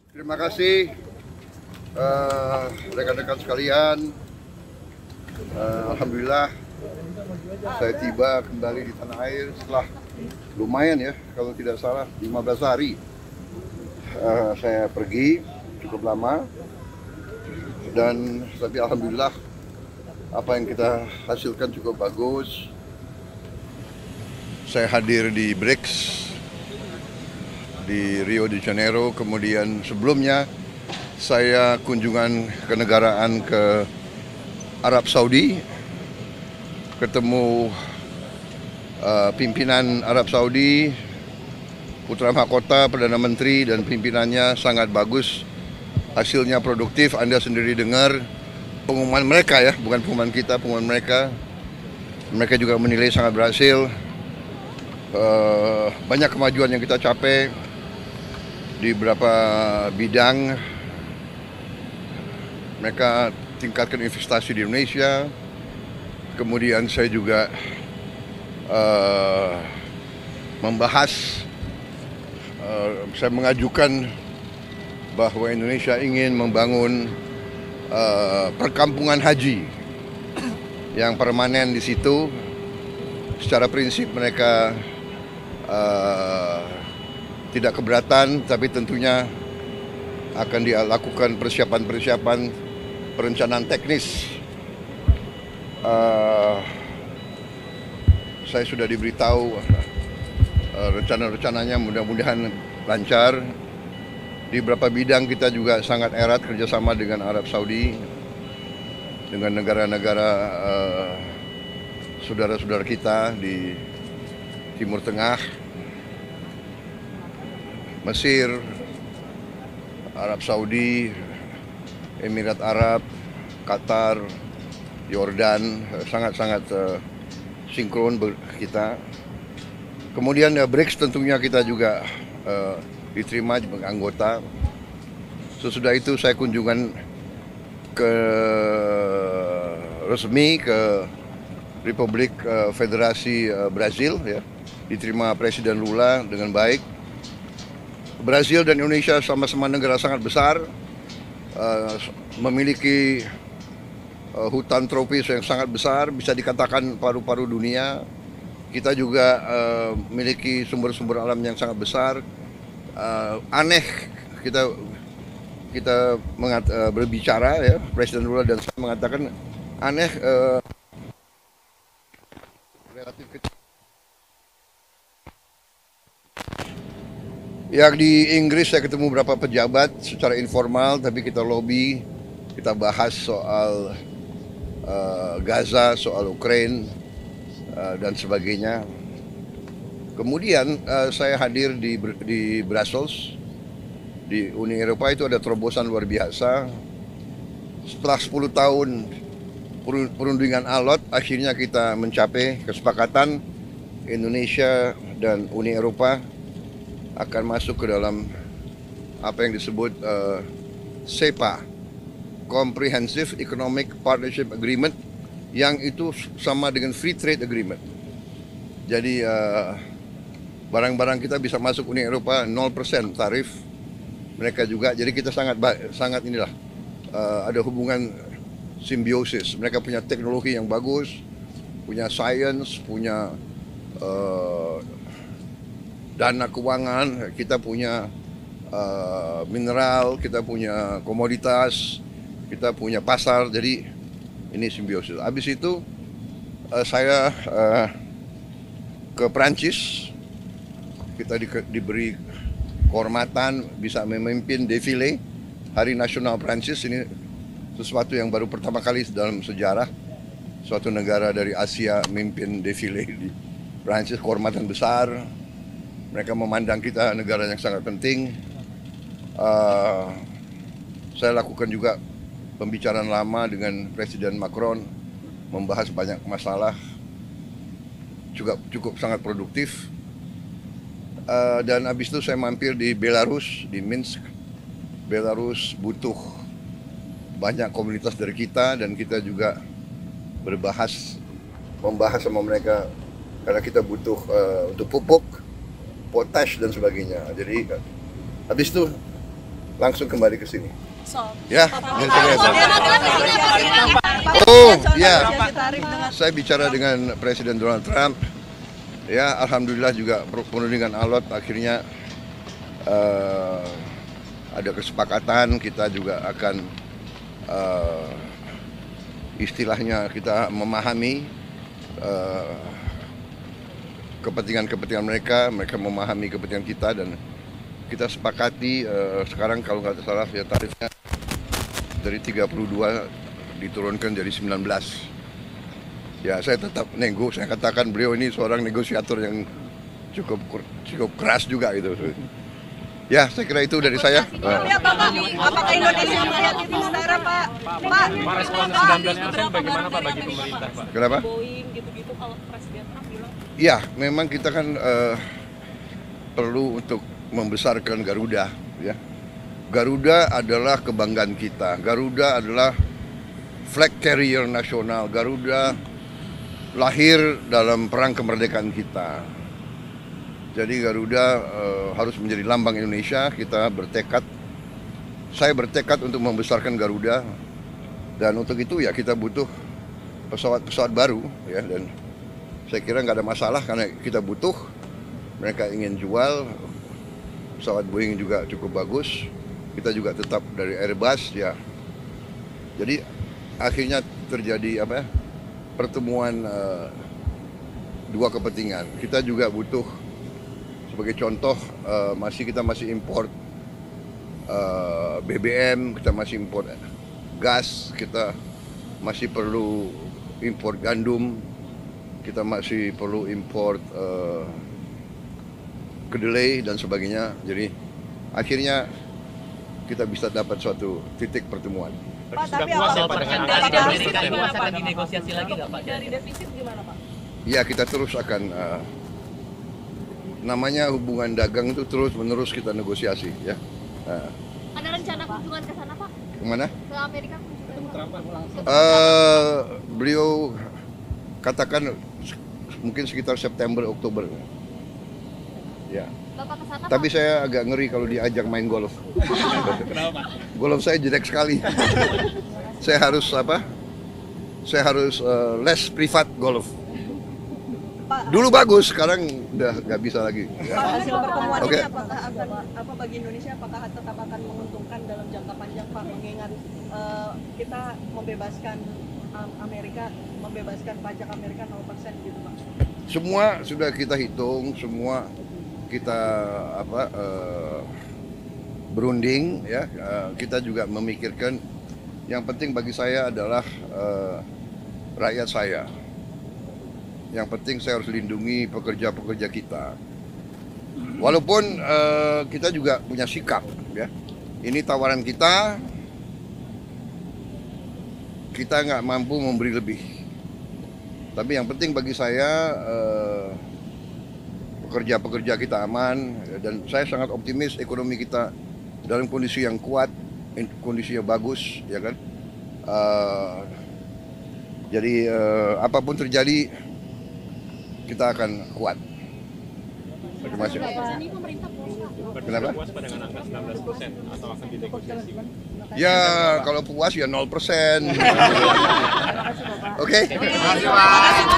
Terima kasih rekan-rekan sekalian. Alhamdulillah saya tiba kembali di tanah air setelah lumayan ya, kalau tidak salah 15 hari saya pergi cukup lama, dan tapi alhamdulillah apa yang kita hasilkan cukup bagus. Saya hadir di BRICS di Rio de Janeiro, kemudian sebelumnya saya kunjungan kenegaraan ke Arab Saudi, ketemu pimpinan Arab Saudi, Putra Mahkota, Perdana Menteri dan pimpinannya sangat bagus, hasilnya produktif. Anda sendiri dengar pengumuman mereka ya, bukan pengumuman kita, pengumuman mereka. Mereka juga menilai sangat berhasil. Banyak kemajuan yang kita capai di beberapa bidang. Mereka tingkatkan investasi di Indonesia. Kemudian saya juga membahas, saya mengajukan bahwa Indonesia ingin membangun perkampungan haji yang permanen di situ. Secara prinsip mereka tidak keberatan, tapi tentunya akan dilakukan persiapan-persiapan, perencanaan teknis. Saya sudah diberitahu rencana-rencananya, mudah-mudahan lancar. Di beberapa bidang kita juga sangat erat kerjasama dengan Arab Saudi, dengan negara-negara saudara-saudara kita di Timur Tengah, Mesir, Arab Saudi, Emirat Arab, Qatar, Yordan, sangat-sangat sinkron kita. Kemudian BRICS tentunya kita juga diterima sebagai anggota. Sesudah itu saya kunjungan resmi ke Republik Federasi Brazil ya, diterima Presiden Lula dengan baik. Brazil dan Indonesia sama-sama negara sangat besar, memiliki hutan tropis yang sangat besar, bisa dikatakan paru-paru dunia. Kita juga memiliki sumber-sumber alam yang sangat besar. Aneh kita berbicara ya, Presiden Lula dan saya mengatakan aneh, relatif kecil. Yang di Inggris saya ketemu beberapa pejabat secara informal, tapi kita lobby, kita bahas soal Gaza, soal Ukraina dan sebagainya. Kemudian saya hadir di Brussels, di Uni Eropa. Itu ada terobosan luar biasa. Setelah 10 tahun perundingan alot, akhirnya kita mencapai kesepakatan Indonesia dan Uni Eropa akan masuk ke dalam apa yang disebut CEPA, Comprehensive Economic Partnership Agreement, yang itu sama dengan Free Trade Agreement. Jadi barang-barang kita bisa masuk Uni Eropa 0% tarif, mereka juga. Jadi kita sangat inilah, ada hubungan simbiosis. Mereka punya teknologi yang bagus, punya sains, punya dana keuangan, kita punya mineral, kita punya komoditas, kita punya pasar. Jadi ini simbiosis. Habis itu saya ke Prancis. Kita diberi kehormatan bisa memimpin defile Hari Nasional Prancis. Ini sesuatu yang baru pertama kali dalam sejarah suatu negara dari Asia memimpin defile di Prancis. Kehormatan besar. Mereka memandang kita negara yang sangat penting. Saya lakukan juga pembicaraan lama dengan Presiden Macron, membahas banyak masalah, juga cukup sangat produktif. Dan habis itu saya mampir di Belarus, di Minsk. Belarus butuh banyak komunitas dari kita, dan kita juga membahas sama mereka, karena kita butuh untuk pupuk, potash dan sebagainya. Jadi habis itu langsung kembali ke sini. So, Ya, saya bicara dengan Presiden Donald Trump. Ya, alhamdulillah juga penuh dengan alot. Akhirnya ada kesepakatan, kita juga akan istilahnya kita memahami kepentingan mereka memahami kepentingan kita, dan kita sepakati sekarang kalau nggak salah ya tarifnya dari 32 diturunkan jadi 19. Ya, saya tetap nego, saya katakan beliau ini seorang negosiator yang cukup keras juga gitu. Ya, saya kira itu dari saya. Apakah Indonesia melihat itu secara Pak? Respon 19 bagaimana Pak bagi pemerintah Pak? Kenapa? Boeing gitu-gitu kalau Presiden Trump bilang. Ya, memang kita kan perlu untuk membesarkan Garuda. Ya, Garuda adalah kebanggaan kita. Garuda adalah flag carrier nasional. Garuda lahir dalam perang kemerdekaan kita. Jadi Garuda harus menjadi lambang Indonesia. Kita bertekad, saya bertekad untuk membesarkan Garuda, dan untuk itu ya kita butuh pesawat-pesawat baru ya, dan saya kira nggak ada masalah karena kita butuh. Mereka ingin jual pesawat Boeing juga cukup bagus, kita juga tetap dari Airbus ya. Jadi akhirnya terjadi pertemuan dua kepentingan. Kita juga butuh, sebagai contoh, kita masih import BBM, kita masih import gas, kita masih perlu import gandum, kita masih perlu import kedelai dan sebagainya. Jadi akhirnya kita bisa dapat suatu titik pertemuan. Pak, tapi lagi negosiasi lagi nggak Pak? Dari defisit gimana Pak? Ya, kita terus akan namanya hubungan dagang itu terus-menerus kita negosiasi ya. Ada rencana kunjungan ke sana Pak? Kemana? Ke Amerika kunjungan? Beliau katakan mungkin sekitar September Oktober. Ya. Bapak ke sana Tapi Pak? saya agak ngeri kalau diajak main golf. Kenapa Pak? Golf saya jelek sekali. Saya harus Saya harus les privat golf. Pak, Dulu bagus, sekarang udah nggak bisa lagi. Pak, hasil pertemuan Oke. ini apakah akan bagi Indonesia, apakah tetap akan menguntungkan dalam jangka panjang Pak, mengingat kita membebaskan pajak Amerika 0% gitu Pak? Semua sudah kita hitung, semua kita berunding ya. Kita juga memikirkan yang penting bagi saya adalah rakyat saya. Yang penting saya harus lindungi pekerja-pekerja kita. Walaupun kita juga punya sikap ya. Ini tawaran kita nggak mampu memberi lebih. Tapi yang penting bagi saya pekerja-pekerja kita aman, dan saya sangat optimis ekonomi kita dalam kondisi yang kuat, kondisinya bagus, ya kan. Jadi apapun terjadi kita akan kuat. Terima kasih. Kenapa? Puas pada dengan angka 19% atau akan dinegosiasi? Ya kalau puas ya 0%. Oke. Terima kasih Pak.